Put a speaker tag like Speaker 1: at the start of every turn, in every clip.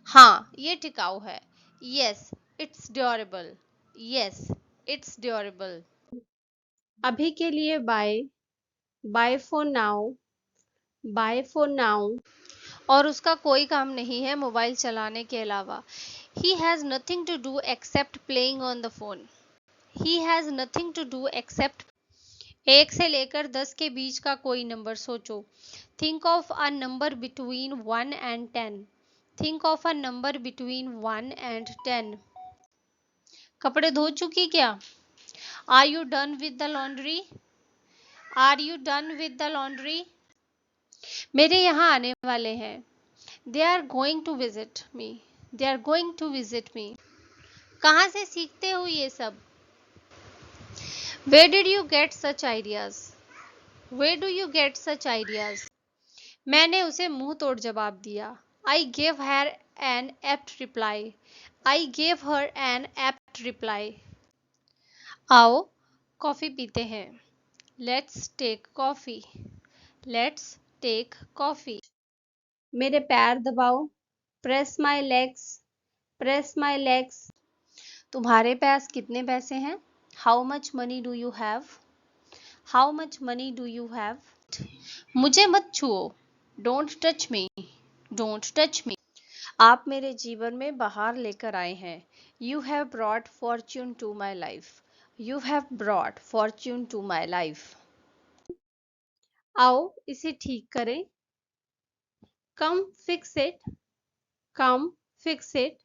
Speaker 1: हाँ, ये टिकाऊ है। Yes, it's durable. Yes, it's durable.
Speaker 2: अभी के लिए bye, bye for now, bye for now.
Speaker 1: और उसका कोई काम नहीं है मोबाइल चलाने के अलावा। He has nothing to do except playing on the phone. He has nothing to do except. 1 से लेकर 10 के बीच का कोई नंबर सोचो। Think of a number between 1 and 10। Think of a number between 1 and 10। कपड़े धो चुकी क्या? Are you done with the laundry? Are you done with the laundry? मेरे यहाँ आने वाले हैं। They are going to visit me. They are going to visit me. कहाँ से सीखते हो ये सब? Where did you get such ideas? Where do you get such ideas? मैंने उसे मुंह तोड़ जवाब दिया। I gave her an apt reply. I gave her an apt reply. आओ कॉफी पीते हैं। Let's take coffee. Let's take coffee.
Speaker 2: मेरे पैर दबाओ, press my legs, press my legs.
Speaker 1: तुम्हारे पास कितने पैसे हैं? How much money do you have? How much money do you have? मुझे मत छुओ। Don't touch me. Don't touch me. आप मेरे जीवन में बहार लेकर आए हैं। You have brought fortune to my life. You have brought fortune to my life.
Speaker 2: आओ इसे ठीक करें। Come fix it, come fix it.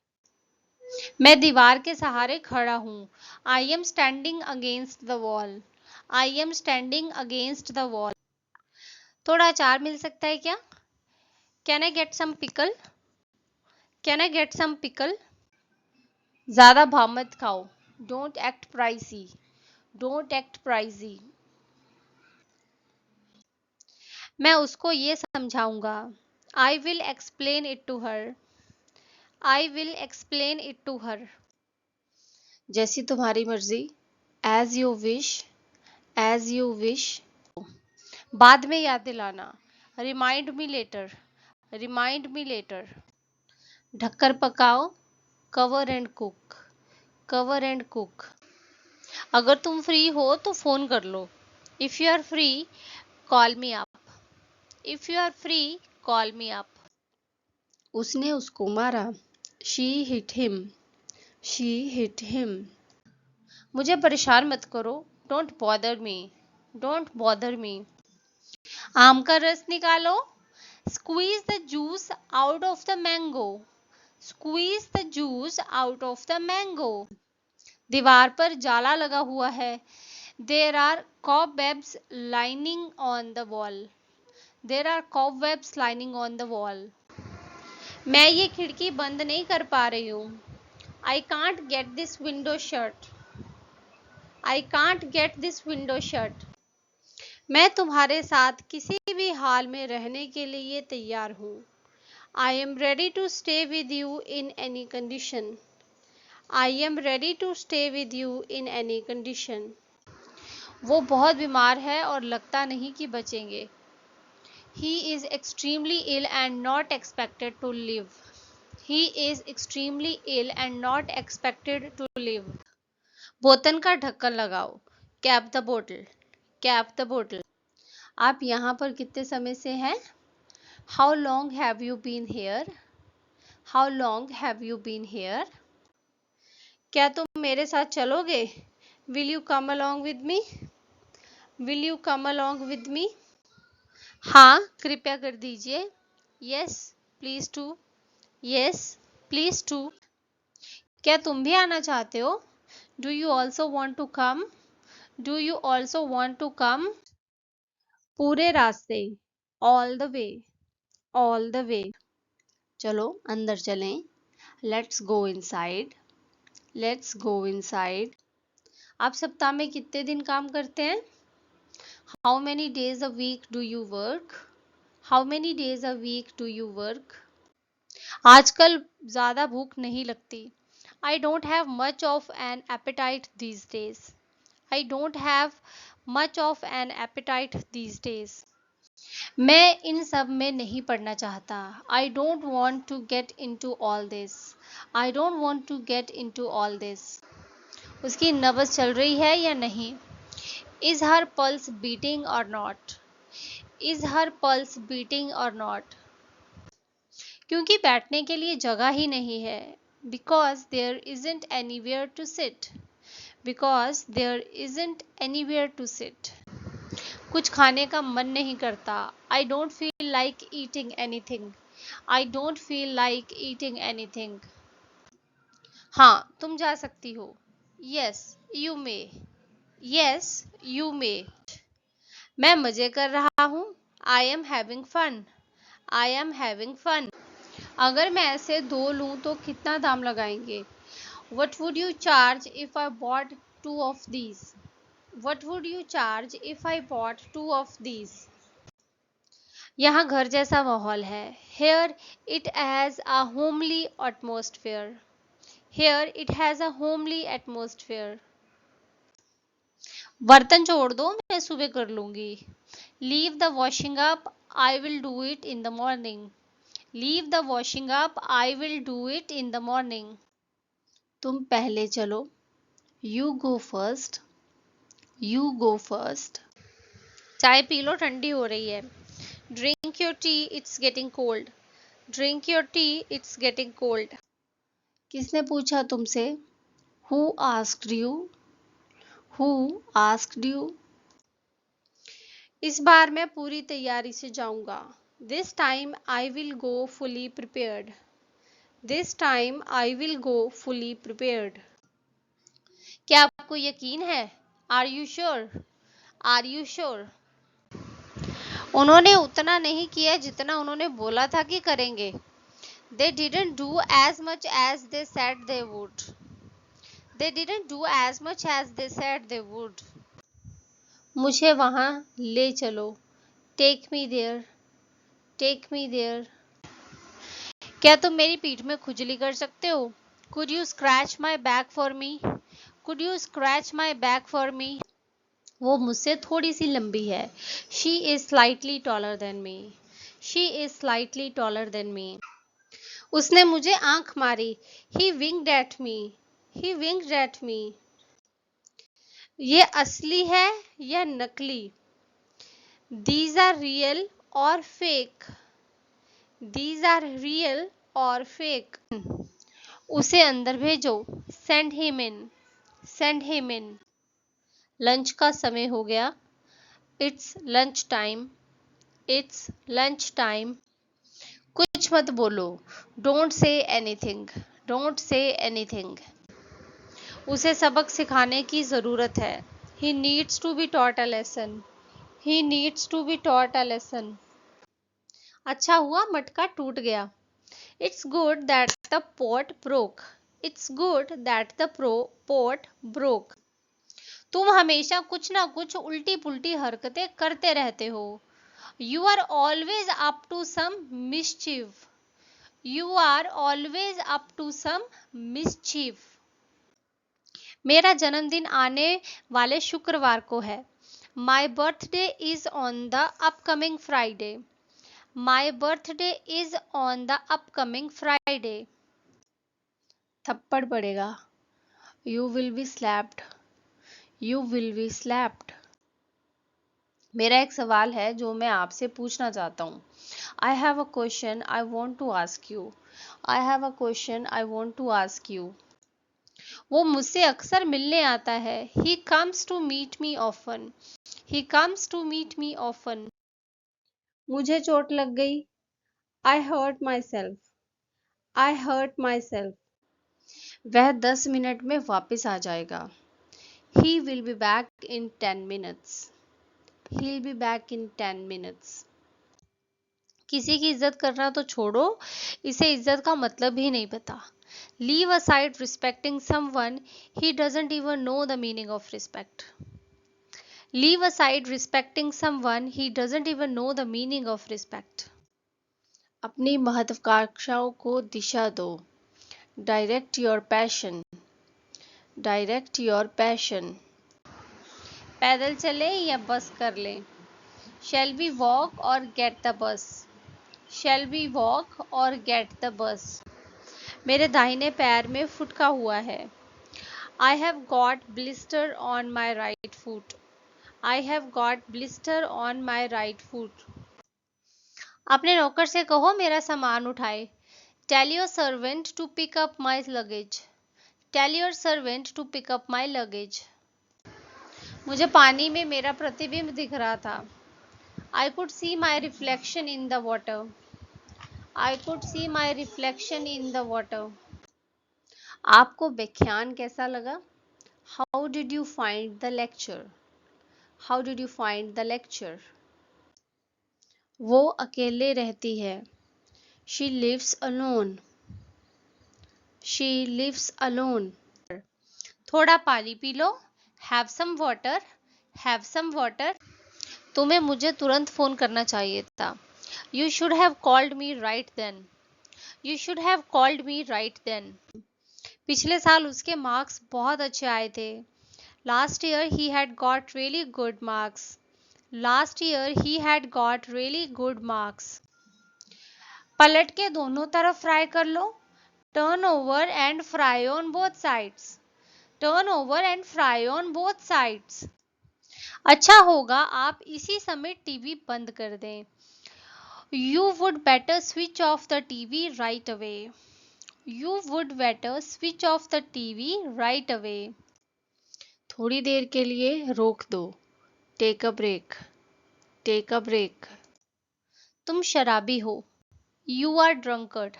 Speaker 1: मैं दीवार के सहारे खड़ा हूँ। I am standing against the wall. I am standing against the wall. थोड़ा अचार मिल सकता है क्या? Can I get some pickle? Can I get some pickle? ज्यादा भाव मत खाओ। Don't act pricey. Don't act pricey. मैं उसको ये समझाऊंगा। I will explain it to her. I will explain it to her. जैसी तुम्हारी मर्जी। As you wish. As you wish. बाद में याद दिलाना। Remind me later. Remind me later. ढककर पकाओ। Cover and cook. Cover and cook. अगर तुम फ्री हो तो फोन कर लो। If you are free call me up. If you are free call me up.
Speaker 2: उसने उसको मारा। She hit him, she hit him.
Speaker 1: मुझे परेशान मत करो। Don't bother me. Don't bother me. आम का रस निकालो। Squeeze the juice out of the mango. Squeeze the juice out of the mango. दीवार पर जाला लगा हुआ है। There are cobwebs lining on the wall. There are cobwebs lining on the wall. मैं ये खिड़की बंद नहीं कर पा रही हूँ। I can't get this window shut. I can't get this window shut. मैं तुम्हारे साथ किसी भी हाल में रहने के लिए तैयार हूँ। I am ready to stay with you in any condition. I am ready to stay with you in any condition. वो बहुत बीमार है और लगता नहीं कि बचेंगे। He is extremely ill and not expected to live. He is extremely ill and not expected to live. बोतल का ढक्कन लगाओ। Cap the bottle. Cap the bottle. आप यहाँ पर कितने समय से हैं? How long have you been here? How long have you been here? क्या तुम मेरे साथ चलोगे? Will you come along with me? Will you come along with me? हाँ कृपया कर दीजिए। Yes, please do. Yes, please do. क्या तुम भी आना चाहते हो? Do you also want to come? Do you also want to come?
Speaker 2: पूरे रास्ते, all the way, all the way।
Speaker 1: चलो अंदर चलें। Let's go inside. Let's go inside. आप सप्ताह में कितने दिन काम करते हैं? How many days a week do you work? How many days a week do you work? आजकल ज़्यादा भूख नहीं लगती। I don't have much of an appetite these days. I don't have much of an appetite these days. मैं इन सब में नहीं पढ़ना चाहता। I don't want to get into all this. I don't want to get into all this. उसकी नब्ज चल रही है या नहीं? Is her pulse beating or not? Is her pulse beating or not? क्योंकि बैठने के लिए जगह ही नहीं है। Because there isn't anywhere to sit. Because there isn't anywhere to sit. कुछ खाने का मन नहीं करता। I don't feel like eating anything. I don't feel like eating anything. हाँ, तुम जा सकती हो। Yes you may. Yes you may. मैं मजे कर रहा हूँ। I am having fun. I am having fun. अगर मैं ऐसे दो लूँ तो कितना दाम लगाएंगे? What would you charge if I bought two of these? What would you charge if I bought two of these? यहाँ घर जैसा माहौल है। Here it has a homely atmosphere. Here it has a homely atmosphere. बर्तन छोड़ दो, मैं सुबह कर लूंगी। Leave the washing up, I will do it in the morning. Leave the washing up, I will do it in the morning. तुम पहले चलो। You go first. You go first. चाय पी लो, ठंडी हो रही है। Drink your tea, it's getting cold. Drink your tea, it's getting cold. किसने पूछा तुमसे? Who asked you? Who asked you? इस बार मैं पूरी तैयारी से जाऊंगा। This time I will go fully prepared. This time I will go fully prepared. क्या आपको यकीन है? Are you sure? Are you sure? उन्होंने उतना नहीं किया जितना उन्होंने बोला था कि करेंगे। They didn't do as much as they said they would. They didn't do as much as they said they would. मुझे वहाँ ले चलो। Take me there. Take me there. क्या तुम मेरी पीठ में खुजली कर सकते हो? Could you scratch my back for me? Could you scratch my back for me? वो मुझसे थोड़ी सी लंबी है। She is slightly taller than me. She is slightly taller than me. उसने मुझे आंख मारी। He winked at me. He winked at me. ये असली है या नकली? These are real or fake. These are real or fake. उसे अंदर भेजो। Send him in. Send him in. Lunch का समय हो गया। It's lunch time. It's lunch time. कुछ मत बोलो। Don't say anything. Don't say anything. उसे सबक सिखाने की ज़रूरत है। He needs to be taught a lesson. He needs to be taught a lesson. अच्छा हुआ मटका टूट गया। It's good that the pot broke. It's good that the pot broke. तुम हमेशा कुछ ना कुछ उल्टी पुल्टी हरकतें करते रहते हो। You are always up to some mischief. You are always up to some mischief. मेरा जन्मदिन आने वाले शुक्रवार को है। My birthday is on the upcoming Friday. My birthday is on the upcoming Friday. थप्पड़ पड़ेगा। You will be slapped. You will be slapped. मेरा एक सवाल है जो मैं आपसे पूछना चाहता हूँ। I have a question I want to ask you. I have a question I want to ask you. वो मुझसे अक्सर मिलने आता है। He comes to meet me often. He comes to meet me often. मुझे चोट लग गई। I hurt myself. I hurt myself. वह 10 मिनट में वापस आ जाएगा। He will be back in 10 minutes. He'll be back in 10 minutes. किसी की इज्जत करना तो छोड़ो, इसे इज्जत का मतलब ही नहीं पता। Leave aside respecting someone, he doesn't even know the meaning of respect. Leave aside respecting someone, he doesn't even know the meaning of respect. अपनी महत्वाकांक्षाओं को दिशा दो। Direct your passion. Direct your passion. पैदल चले या बस कर लें? Shall we walk or get the bus? Shall we walk or get the bus? मेरे दाहिने पैर में फुटका हुआ है. I have got blister on my right foot. I have got blister on my right foot. अपने नौकर से कहो मेरा सामान उठाए. Tell your servant to pick up my luggage. Tell your servant to pick up my luggage. मुझे पानी में मेरा प्रतिबिंब दिख रहा था. I could see my reflection in the water. I could see my reflection in the water. आपको व्याख्यान कैसा लगा? How did you find the lecture? How did you find the lecture? वो अकेले रहती है. She lives alone. She lives alone. थोड़ा पानी P low. Have some water. Have some water. तुम्हें मुझे तुरंत फोन करना चाहिए था. You should have called me right then. You should have called me right then. पिछले साल उसके मार्क्स बहुत अच्छे आए थे. Last year he had got really good marks. Last year he had got really good marks. पलट के दोनों तरफ फ्राई कर लो. Turn over and fry on both sides. Turn over and fry on both sides. अच्छा होगा आप इसी समय टीवी बंद कर दें. You would better switch off the TV right away. You would better switch off the TV right away. थोड़ी देर के लिए रोक दो. Take a break. Take a break. तुम शराबी हो. You are drunkard.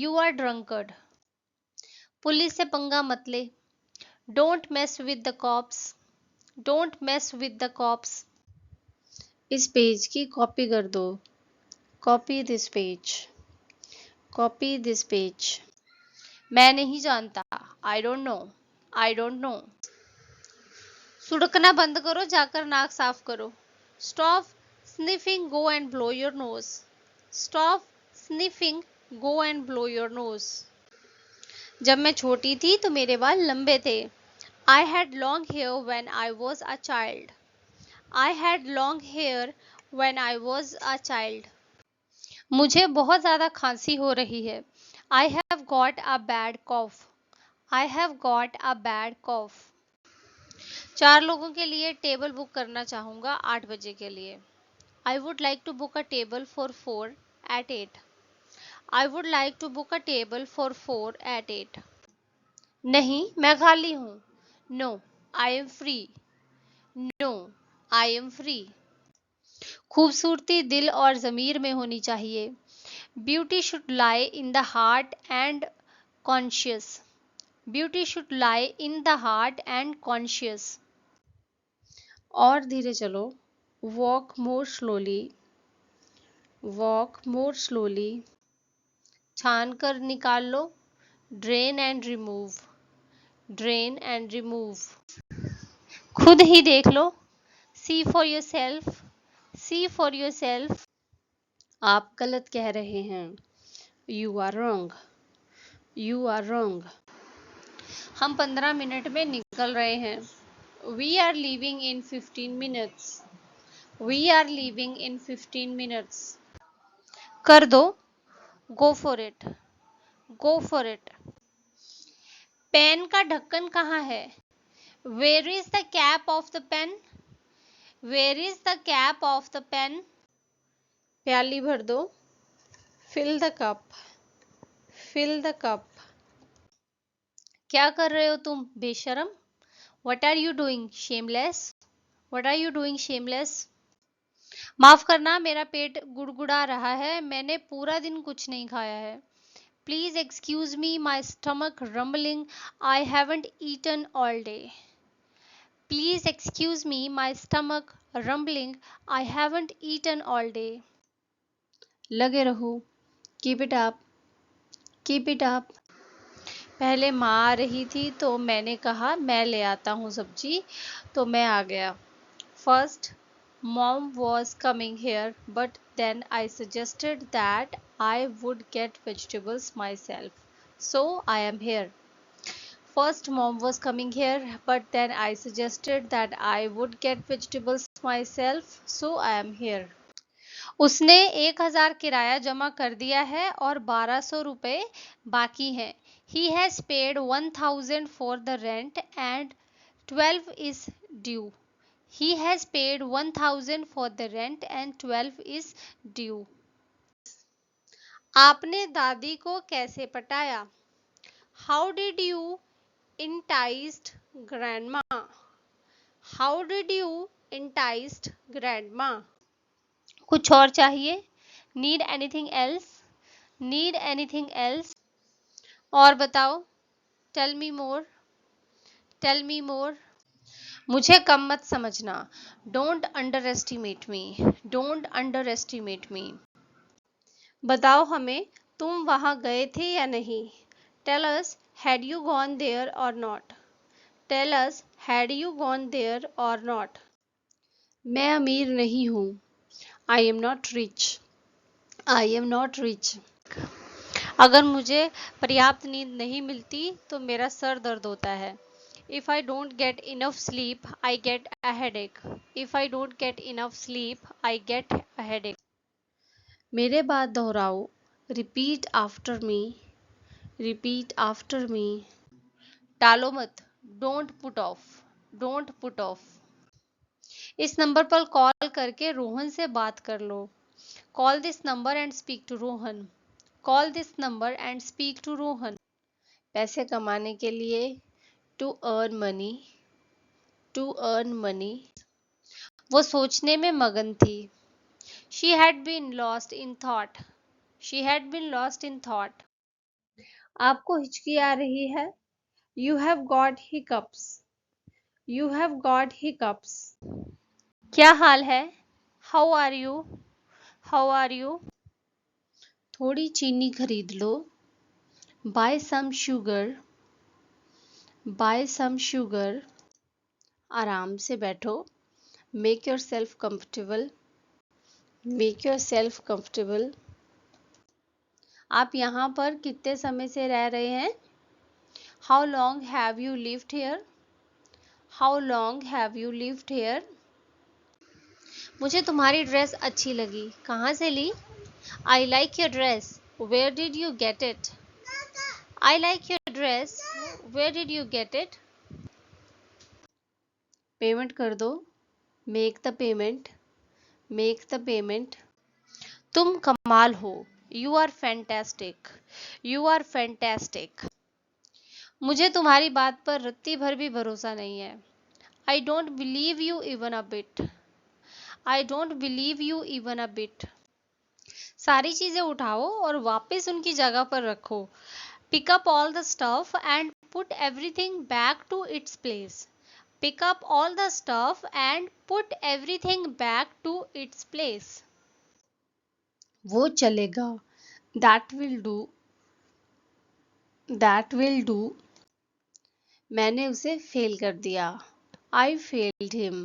Speaker 1: You are drunkard. Police से पंगा मत ले. Don't mess with the cops. Don't mess with the cops. इस पेज की कॉपी कर दो. Copy this page. Copy this page. मैं नहीं जानता. I don't know. I don't know. सुड़कना बंद करो जाकर नाक साफ करो. Stop sniffing. Go and blow your nose. Stop sniffing. Go and blow your nose. जब मैं छोटी थी तो मेरे बाल लंबे थे. I had long hair when I was a child. I had long hair when I was a child. मुझे बहुत ज़्यादा खांसी हो रही है. I have got a bad cough. I have got a bad cough. 4 लोगों के लिए टेबल बुक करना चाहूँगा 8 बजे के लिए. I would like to book a table for 4 at 8. I would like to book a table for 4 at 8. नहीं मैं खाली हूँ. No, I am free. No, I am free. खूबसूरती दिल और ज़मीर में होनी चाहिए. Beauty should lie in the heart and conscious. Beauty should lie in the heart and conscious. और धीरे चलो. Walk more slowly. Walk more slowly. छान कर निकाल लो. Drain and remove. Drain and remove. खुद ही देख लो. See for yourself. See for yourself. आप गलत कह रहे हैं. You are wrong. You are wrong. हम 15 मिनट में निकल रहे हैं. We are leaving in 15 minutes. We are leaving in 15 minutes. कर दो. Go for it. Go for it. Pen का ढक्कन कहाँ है? Where is the cap of the pen? Where is the cap of the pen? प्याली भर दो. Fill the cup. Fill the cup. क्या कर रहे हो तुम बेशरम? What are you doing shameless? What are you doing shameless? माफ करना मेरा पेट गुड़गुड़ा रहा है. मैंने पूरा दिन कुछ नहीं खाया है. Please excuse me, my stomach rumbling. I haven't eaten all day. Please excuse me, my stomach rumbling. I haven't eaten all day. लगे रहो. Keep it up. Keep it up. पहले माँ आ रही थी तो मैंने कहा मैं ले आता हूँ सब्जी, तो मैं आ गया. First, Mom was coming here, but then I suggested that I would get vegetables myself. So I am here. First, Mom was coming here, but then I suggested that I would get vegetables
Speaker 2: myself, so I am here.
Speaker 1: उसने 1000 किराया जमा कर दिया है और 1200 रुपए बाकी हैं. He has paid 1000 for the rent and 12 is due. He has paid 1000 for the rent and 12 is due. आपने दादी को कैसे पटाया? How did you enticed grandma? How did you enticed grandma? कुछ और चाहिए? Need anything else? Need anything else? और बताओ. Tell me more. Tell me more. मुझे कम मत समझना. Don't underestimate me. Don't underestimate me. बताओ हमें तुम वहां गए थे या नहीं. Tell us had you gone there or not. Tell us had you gone there or not. मैं अमीर नहीं हूँ. I am not rich. I am not rich. अगर मुझे पर्याप्त नींद नहीं मिलती तो मेरा सर दर्द होता है. If I don't get enough sleep, I get a headache. If I don't get enough sleep, I get a headache. मेरे बाद दोहराओ. Repeat after me. Repeat after me. टालो मत. Don't put off. Don't put off. इस number पर call करके रोहन से बात कर लो. Call this number and speak to Rohan. Call this number and speak to Rohan. पैसे कमाने के लिए. To earn money. To earn money. वो सोचने में मगन थी. She had been lost in thought. She had been lost in thought. आपको हिचकी आ रही है. You have got hiccups. You have got hiccups. क्या हाल है? How are you? How are you? थोड़ी चीनी खरीद लो. Buy some sugar. Buy some sugar. आराम से बैठो. Make yourself comfortable. Make yourself comfortable. आप यहाँ पर कितने समय से रह रहे हैं? How long have you lived here? How long have you lived here? मुझे तुम्हारी ड्रेस अच्छी लगी. कहाँ से ली? I like your dress. Where did you get it? I like your dress. Where did you get it? Payment कर दो. Make the payment. Make the payment. तुम कमाल हो. You are fantastic. You are fantastic. मुझे तुम्हारी बात पर रत्ती भर भी भरोसा नहीं है. I don't believe you even a bit. I don't believe you even a bit. सारी चीजें उठाओ और वापस उनकी जगह पर रखो. Pick up all the stuff and put everything back to its place. Pick up all the stuff and put everything back to its place. वो चलेगा. That will do. That will do. मैंने उसे फेल कर दिया. I failed him.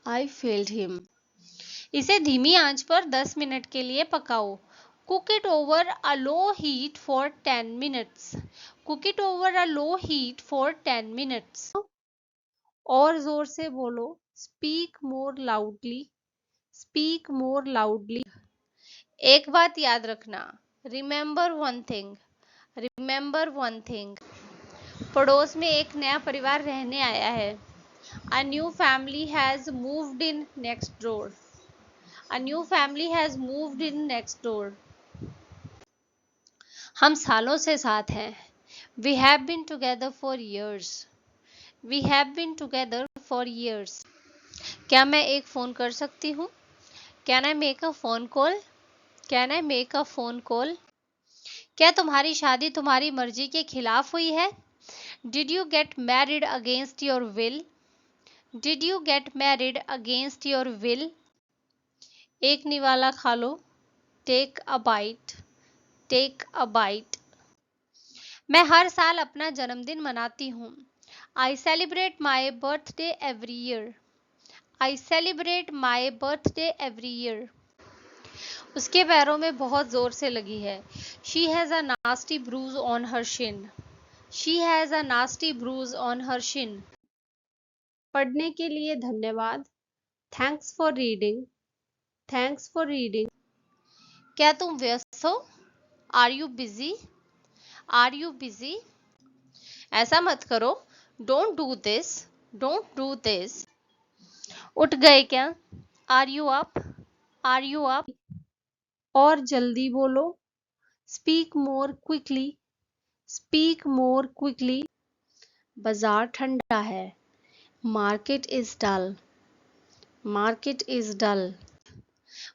Speaker 1: I failed him. इसे धीमी आंच पर 10 मिनट के लिए पकाओ. Cook it over a low heat for 10 minutes. Cook it over a low heat for 10 minutes. और जोर से बोलो. Speak more loudly. Speak more loudly. एक बात याद रखना. Remember one thing. Remember one thing. पड़ोस में एक नया परिवार रहने आया है. A new family has moved in next door. A new family has moved in next door. हम सालों से साथ हैं. We have been together for years. We have been together for years. क्या मैं एक फ़ोन कर सकती हूँ? Can I make a phone call? Can I make a phone call? क्या तुम्हारी शादी तुम्हारी मर्जी के खिलाफ हुई है? Did you get married against your will? Did you get married against your will? एक निवाला खा लो. Take a bite. Take a bite. मैं हर साल अपना जन्मदिन मनाती हूँ. I celebrate my birthday every year. I celebrate my birthday every year. उसके पैरों में बहुत जोर से लगी है. She has a nasty bruise on her shin. She has a nasty bruise on her shin. पढ़ने के लिए धन्यवाद.
Speaker 2: Thanks for reading. Thanks for reading.
Speaker 1: क्या तुम व्यस्त हो? Are you busy? Are you busy? ऐसा मत करो। Don't do this. Don't do this. उठ गए क्या? Are you up? Are you up?
Speaker 2: और जल्दी बोलो। Speak more quickly. Speak more quickly. बाजार ठंडा है। Market is dull. Market is dull.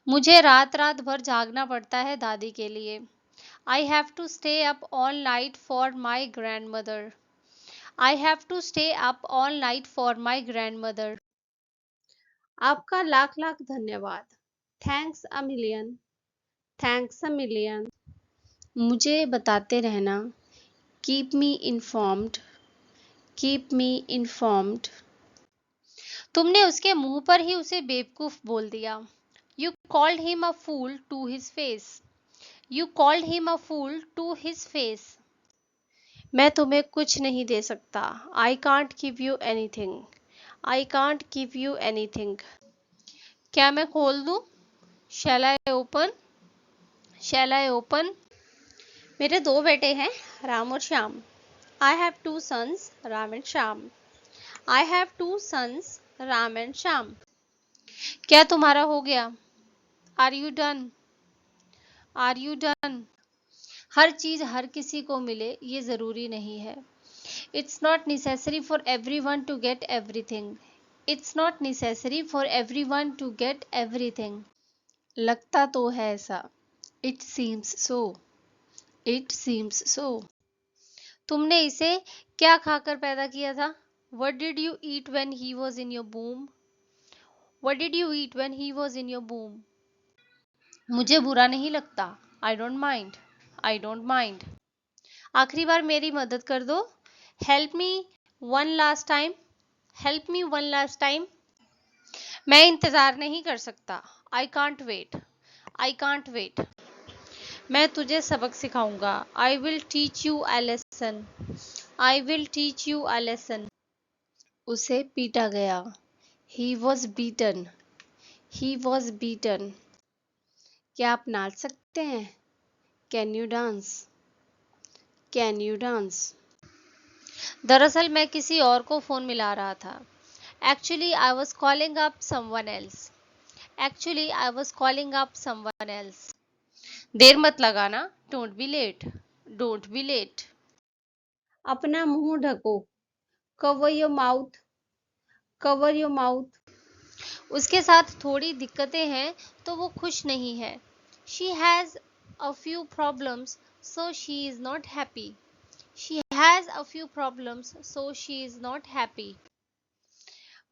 Speaker 1: मुझे रात रात भर जागना पड़ता है दादी के लिए। I have to stay up all night for my grandmother. I have to stay up all night for my grandmother.
Speaker 2: आपका लाख लाख धन्यवाद। Thanks a million. Thanks a million. मुझे बताते रहना। Keep me informed. Keep me informed.
Speaker 1: तुमने उसके मुंह पर ही उसे बेवकूफ बोल दिया। You called him a fool to his face. You called him a fool to his face.
Speaker 2: मैं तुम्हें कुछ नहीं दे सकता। I can't give you anything. I can't give you anything.
Speaker 1: क्या मैं खोल दूं? Shall I open? Shall I open? मेरे दो बेटे हैं, राम और Shyam. I have two sons, Ram and Shyam. I have two sons, Ram and Shyam. क्या तुम्हारा हो गया? Are you done? Are you done? हर चीज हर किसी को मिले ये जरूरी नहीं है। It's not necessary for everyone to get everything. It's not necessary for everyone to get everything.
Speaker 2: लगता तो है ऐसा।
Speaker 1: It seems so.
Speaker 2: It seems so.
Speaker 1: तुमने इसे क्या खाकर पैदा किया था? What did you eat when he was in your womb? What did you eat when he was in your womb? मुझे बुरा नहीं लगता। I don't mind. I don't mind. आखिरी बार मेरी मदद कर दो। Help me one last time. Help me one last time. मैं इंतजार नहीं कर सकता। I can't wait. I can't wait. मैं तुझे सबक सिखाऊंगा। I will teach you a lesson. I will teach you a lesson.
Speaker 2: उसे पीटा गया। He was beaten. He was beaten. क्या आप नाच सकते हैं? Can you dance? Can you dance?
Speaker 1: दरअसल मैं किसी और को फोन मिला रहा था। Actually, I was calling up someone else. Actually, I was calling up someone else. देर मत लगाना। Don't be late. Don't be late.
Speaker 2: अपना मुंह ढको। Cover your mouth. Cover your mouth.
Speaker 1: उसके साथ थोड़ी दिक्कतें हैं तो वो खुश नहीं है। She has a few problems, so she is not happy. She has a few problems, so she is not happy.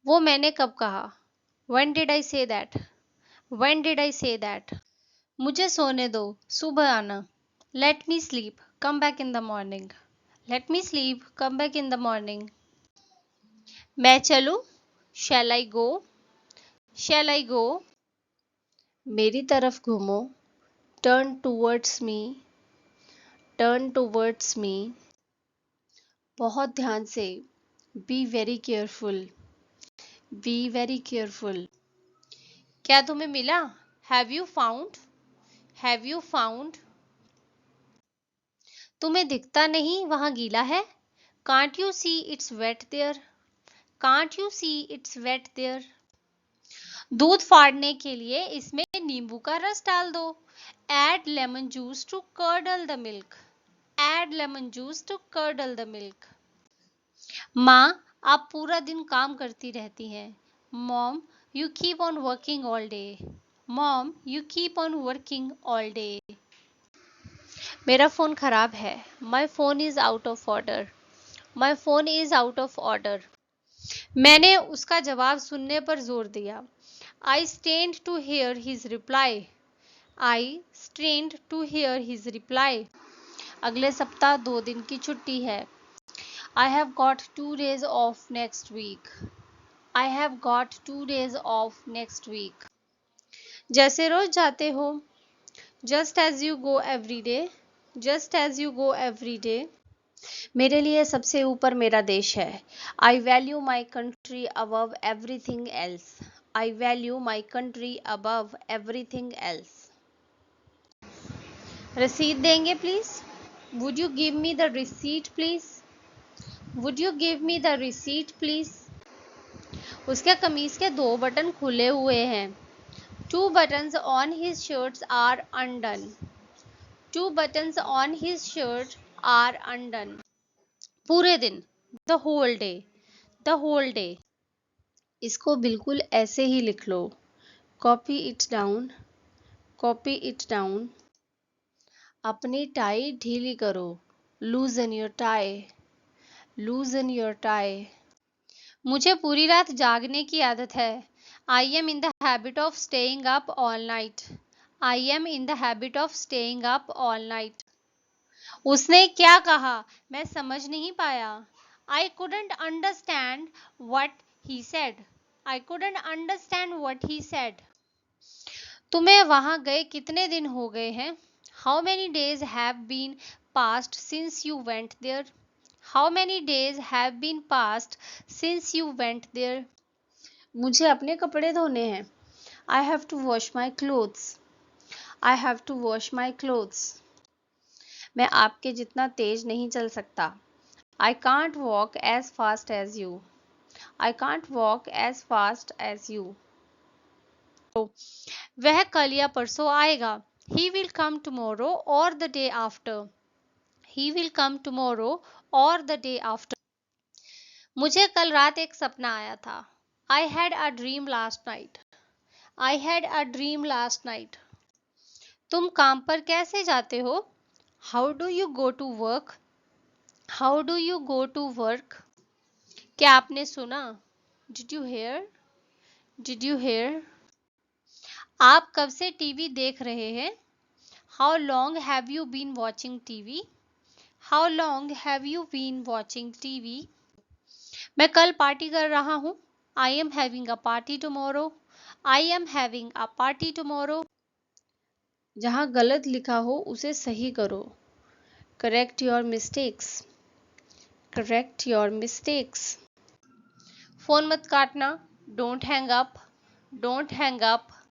Speaker 1: वो मैंने कब कहा? When did I say that? When did I say that? मुझे सोने दो, सुबह आना। Let me sleep, come back in the morning. Let me sleep, come back in the morning. मैं चलूं? Shall I go? Shall I go?
Speaker 2: मेरी तरफ घूमो। Turn towards me. Turn towards me. बहुत ध्यान से। Be very careful. Be very careful.
Speaker 1: क्या तुम्हें मिला? Have you found? Have you found? तुम्हें दिखता नहीं वहां गीला है? Can't you see it's wet there? Can't you see it's wet there? दूध फाड़ने के लिए इसमें नींबू का रस डाल दो। Add lemon juice to curdle the milk. Add lemon juice to curdle the milk. माँ, आप पूरा दिन काम करती रहती हैं। Mom, you keep on working all day. Mom, you keep on working all day. मेरा फोन खराब है। My phone is out of order. My phone is out of order. मैंने उसका जवाब सुनने पर जोर दिया। I strained to hear his reply. I strained to hear his reply. अगले सप्ताह 2 दिन की छुट्टी है। I have got 2 days off next week. I have got 2 days off next week. जैसे रोज जाते हो। Just as you go every day. Just as you go every day. मेरे लिए सबसे ऊपर मेरा देश है। I value my country above everything else. I value my country above everything else. रसीद देंगे please? Would you give me the receipt please? Would you give me the receipt please? उसके कमीज के 2 बटन खुले हुए हैं. 2 buttons on his shirts are undone. 2 buttons on his shirt are undone. पूरे दिन. The whole day. The whole day.
Speaker 2: इसको बिल्कुल ऐसे ही लिख लो. Copy it down. Copy it down. अपनी टाई ढीली करो. Loosen your tie. Loosen your tie.
Speaker 1: मुझे पूरी रात जागने की आदत है. I am in the habit of staying up all night. I am in the habit of staying up all night. उसने क्या कहा? मैं समझ नहीं पाया. I couldn't understand what he said. I couldn't understand what he said. तुम्हें वहां गए कितने दिन हो गए हैं? How many days have been passed since you went there? How many days have been passed since you went there?
Speaker 2: मुझे अपने कपड़े धोने हैं. I have to wash my clothes. I have to wash my clothes. मैं आपके जितना तेज नहीं चल सकता. I can't walk as fast as you. I can't walk as fast as you.
Speaker 1: वह कल या परसों आएगा. He will come tomorrow or the day after. He will come tomorrow or the day after. मुझे कल रात एक सपना आया था. I had a dream last night. I had a dream last night. तुम काम पर कैसे जाते हो? How do you go to work? How do you go to work? क्या आपने सुना? Did you hear? Did you hear? आप कब से टीवी देख रहे हैं? How long have you been watching TV? How long have you been watching TV? मैं कल पार्टी कर रहा हूँ. I am having a party tomorrow. I am having a party tomorrow.
Speaker 2: जहाँ गलत लिखा हो उसे सही करो. Correct your mistakes. Correct your mistakes.
Speaker 1: Phone मत काटना. Don't hang up. Don't hang up.